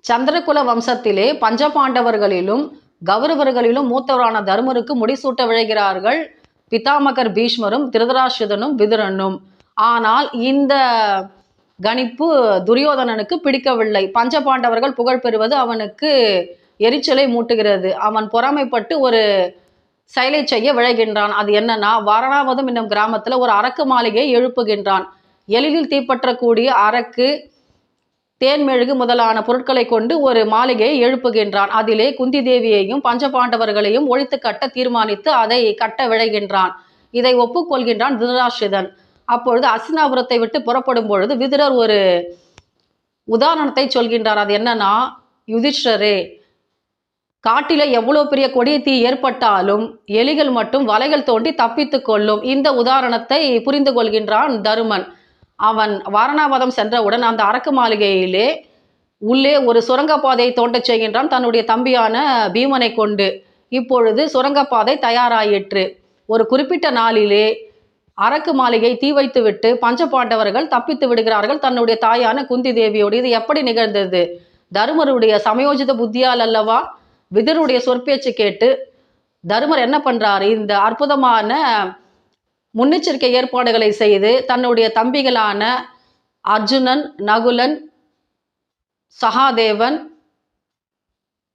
சந்திரகுல வம்சத்திலே பஞ்சபாண்டவர்களிலும் கௌரவர்களிலும் மூத்தவரான தருமருக்கு முடிசூட்ட விழைகிறார்கள் பிதாமகர் பீஷ்மரும் திருதராஷ்டிரனும் விதுரனும். ஆனால் இந்த கணிப்பு துரியோதனனுக்கு பிடிக்கவில்லை. பஞ்சபாண்டவர்கள் புகழ் பெறுவது அவனுக்கு எரிச்சலை மூட்டுகிறது. அவன் பொறாமைப்பட்டு ஒரு செயலை செய்ய விழைகின்றான். அது என்னன்னா, வாரணாவதம் என்னும் கிராமத்துல ஒரு அரக்கு மாளிகையை எழுப்புகின்றான். எளிதில் தீப்பற்றக்கூடிய அரக்கு, தேன்மெழுகு முதலான பொருட்களை கொண்டு ஒரு மாளிகையை எழுப்புகின்றான். அதிலே குந்தி தேவியையும் பஞ்சபாண்டவர்களையும் ஒழித்து கட்ட தீர்மானித்து அதை கட்ட விழைகின்றான். இதை ஒப்புக்கொள்கின்றான் திருதராஷ்டிரன். அப்பொழுது அஸ்தினாபுரத்தை விட்டு புறப்படும் பொழுது விதுரர் ஒரு உதாரணத்தை சொல்கின்றார். அது என்னன்னா, யுதிஷ்டரே, காட்டில எவ்வளவு பெரிய கொடிய தீ ஏற்பட்டாலும் எலிகள் மட்டும் வலைகள் தோண்டி தப்பித்து கொள்ளும். இந்த உதாரணத்தை புரிந்து கொள்கின்றான் தருமன். அவன் வாரணாவதம் சென்றவுடன் அந்த அரக்கு மாளிகையிலே உள்ளே ஒரு சுரங்கப்பாதையை தோண்டச் செய்கின்றான் தன்னுடைய தம்பியான பீமனை கொண்டு. இப்பொழுது சுரங்கப்பாதை தயாராயிற்று. ஒரு குறிப்பிட்ட நாளிலே அரக்கு மாளிகை தீ வைத்துவிட்டு பஞ்சபாண்டவர்கள் தப்பித்து விடுகிறார்கள் தன்னுடைய தாயான குந்தி தேவியோடு. இது எப்படி நிகழ்ந்தது? தருமருடைய சமயோஜித புத்தியால் அல்லவா? விதுருடைய சொற்பேச்சு கேட்டு தருமர் என்ன பண்றாரு, இந்த அற்புதமான முன்னெச்சரிக்கை ஏற்பாடுகளை செய்து தன்னுடைய தம்பிகளான அர்ஜுனன், நகுலன், சகாதேவன்,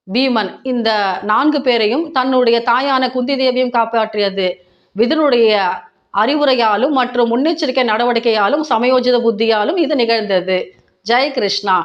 பீமன் இந்த 4 பேரையும் தன்னுடைய தாயான குந்தி தேவியும் காப்பாற்றியது விதுருடைய அறிவுரையாலும் மற்றும் முன்னெச்சரிக்கை நடவடிக்கையாலும் சமயோஜித புத்தியாலும் இது நிகழ்ந்தது. ஜெய் கிருஷ்ணா.